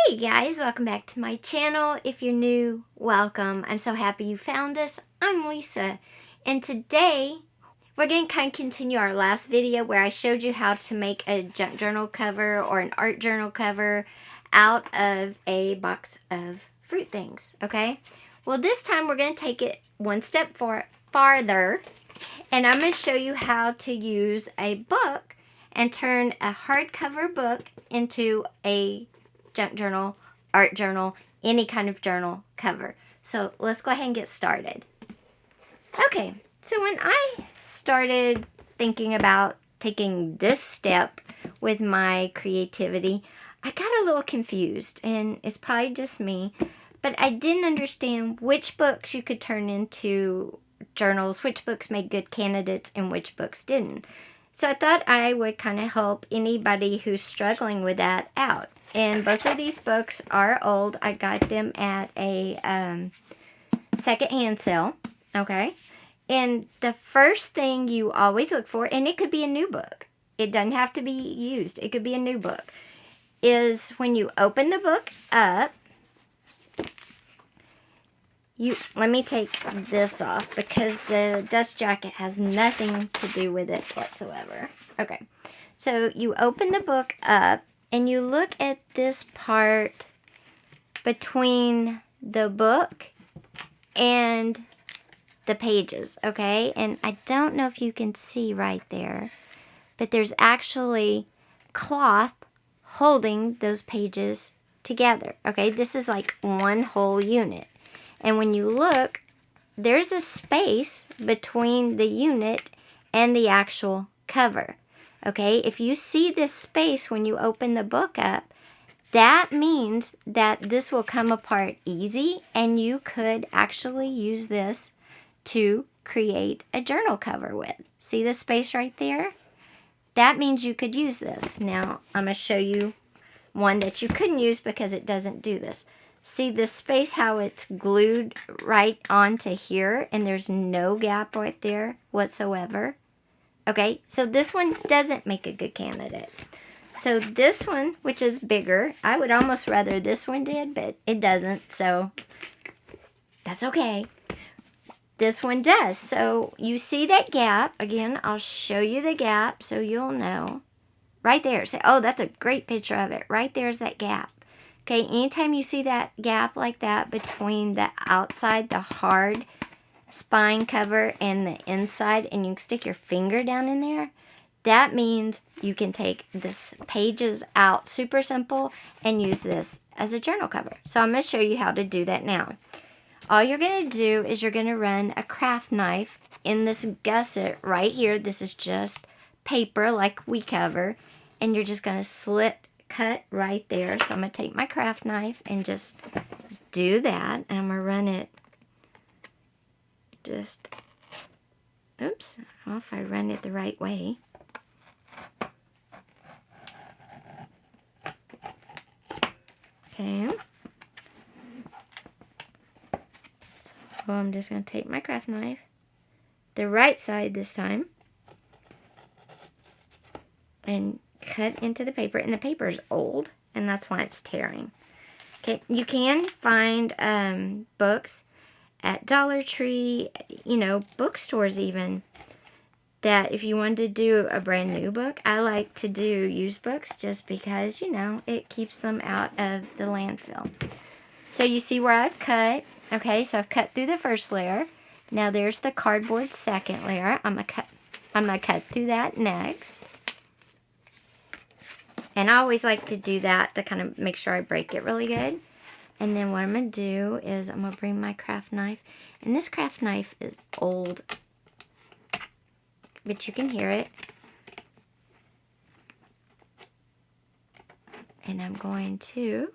Hey guys, welcome back to my channel. If you're new, welcome. I'm so happy you found us. I'm Lisa, and today we're going to kind of continue our last video where I showed you how to make a junk journal cover or an art journal cover out of a box of fruit things, okay? Well, this time we're going to take it one step farther, and I'm going to show you how to use a book and turn a hardcover book into a junk journal, art journal, any kind of journal cover. So let's go ahead and get started. Okay, so when I started thinking about taking this step with my creativity, I got a little confused, and it's probably just me, but I didn't understand which books you could turn into journals, which books made good candidates, and which books didn't. So I thought I would kind of help anybody who's struggling with that out. And both of these books are old. I got them at a secondhand sale, okay? And the first thing you always look for, and it could be a new book. It doesn't have to be used. It could be a new book. Is when you open the book up, let me take this off because the dust jacket has nothing to do with it whatsoever. Okay, so you open the book up and you look at this part between the book and the pages, okay? And I don't know if you can see right there, but there's actually cloth holding those pages together, okay? This is like one whole unit. And when you look, there's a space between the unit and the actual cover. Okay, if you see this space when you open the book up, that means that this will come apart easy, and you could actually use this to create a journal cover with. See the space right there? That means you could use this. Now, I'm going to show you one that you couldn't use because it doesn't do this. See this space, how it's glued right onto here, and there's no gap right there whatsoever. Okay, so this one doesn't make a good candidate. So this one, which is bigger, I would almost rather this one did, but it doesn't, so that's okay. This one does. So you see that gap. Again, I'll show you the gap so you'll know. Right there. Say, oh, that's a great picture of it. Right there's that gap. Okay, anytime you see that gap like that between the outside, the hard spine cover, and the inside, and you can stick your finger down in there, that means you can take this pages out super simple and use this as a journal cover. So I'm going to show you how to do that now. All you're going to do is you're going to run a craft knife in this gusset right here. This is just paper like we cover, and you're just going to cut right there. So I'm going to take my craft knife and just do that, and I'm going to run it just, oops, I don't know if I run it the right way. Okay. So I'm just going to take my craft knife, the right side this time, and cut into the paper. And the paper is old, and that's why it's tearing. Okay, you can find books at Dollar Tree, you know, bookstores even, that if you wanted to do a brand new book, I like to do used books just because, you know, it keeps them out of the landfill. So you see where I've cut. Okay, so I've cut through the first layer. Now there's the cardboard second layer. I'm gonna cut through that next. And I always like to do that to kind of make sure I break it really good. And then what I'm going to do is I'm going to bring my craft knife. And this craft knife is old, but you can hear it. And I'm going to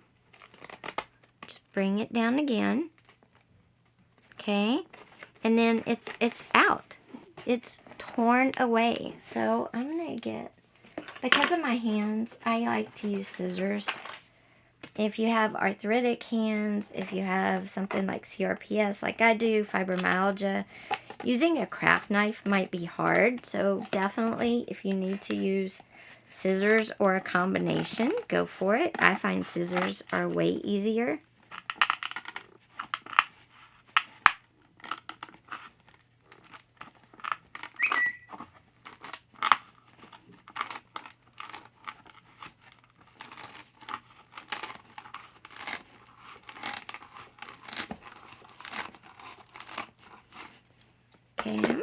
just bring it down again. Okay. And then it's out. It's torn away. So I'm going to get, because of my hands, I like to use scissors. If you have arthritic hands, if you have something like CRPS like I do, fibromyalgia, using a craft knife might be hard. So definitely, if you need to use scissors or a combination, go for it. I find scissors are way easier. Okay.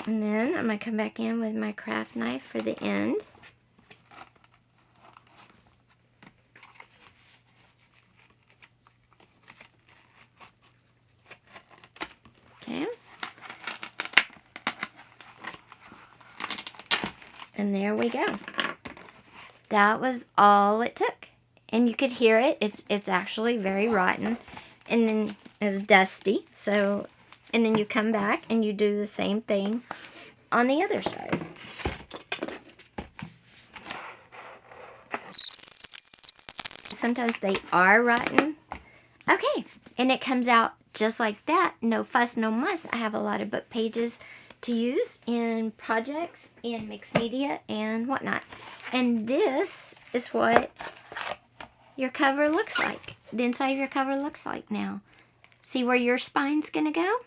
And then I'm going to come back in with my craft knife for the end. Okay. And there we go. That was all it took. And you could hear it. It's actually very rotten. And then it's dusty. So, and then you come back and you do the same thing on the other side. Sometimes they are rotten. Okay, and it comes out just like that. No fuss, no muss. I have a lot of book pages to use in projects, in mixed media, and whatnot. And this is what your cover looks like. The inside of your cover looks like now. See where your spine's gonna go?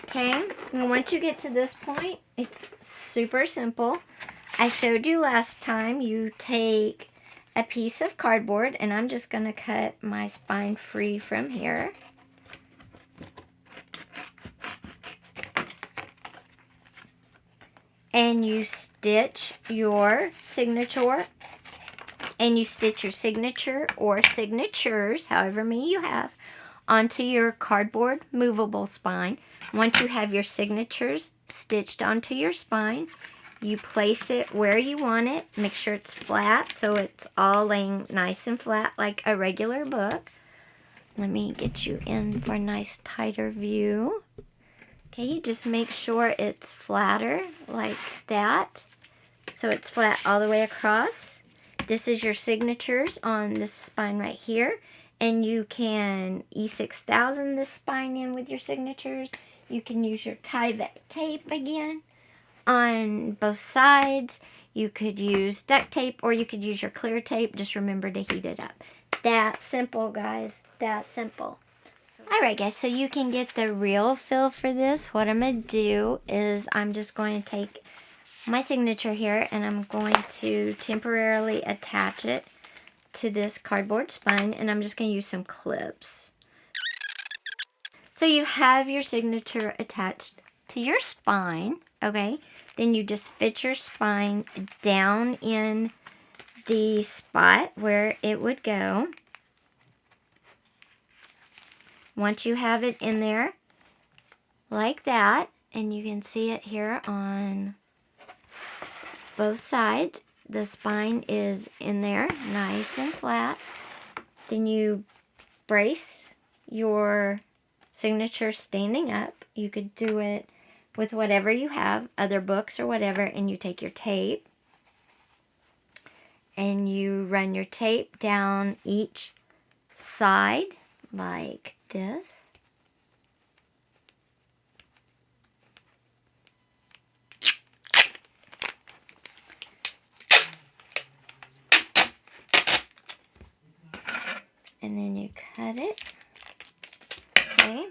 Okay, and once you get to this point, it's super simple. I showed you last time, you take a piece of cardboard, and I'm just gonna cut my spine free from here. And you stitch your signature, and you stitch your signature or signatures, however many you have, onto your cardboard movable spine. Once you have your signatures stitched onto your spine, you place it where you want it. Make sure it's flat so it's all laying nice and flat like a regular book. Let me get you in for a nice tighter view. Okay, you just make sure it's flatter like that. So it's flat all the way across. This is your signatures on this spine right here. And you can E6000 this spine in with your signatures. You can use your Tyvek tape again on both sides. You could use duct tape or you could use your clear tape. Just remember to heat it up. That simple, guys. That simple. Alright guys, so you can get the real feel for this. What I'm going to do is I'm just going to take my signature here and I'm going to temporarily attach it to this cardboard spine, and I'm just going to use some clips. So you have your signature attached to your spine, okay? Then you just fit your spine down in the spot where it would go. Once you have it in there, like that, and you can see it here on both sides, the spine is in there, nice and flat. Then you brace your signature standing up. You could do it with whatever you have, other books or whatever, and you take your tape and you run your tape down each side like this. And then you cut it. Okay.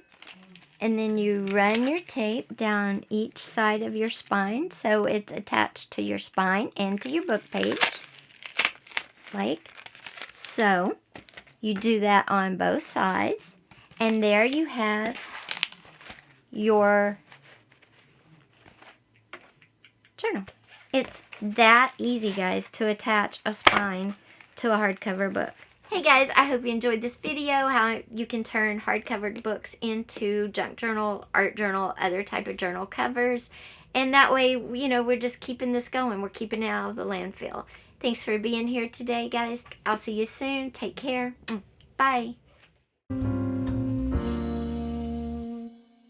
And then you run your tape down each side of your spine so it's attached to your spine and to your book page. Like so. You do that on both sides. And there you have your journal. It's that easy, guys, to attach a spine to a hardcover book. Hey guys, I hope you enjoyed this video, how you can turn hardcover books into junk journal, art journal, other type of journal covers. And that way, you know, we're just keeping this going. We're keeping it out of the landfill. Thanks for being here today, guys. I'll see you soon. Take care. Bye.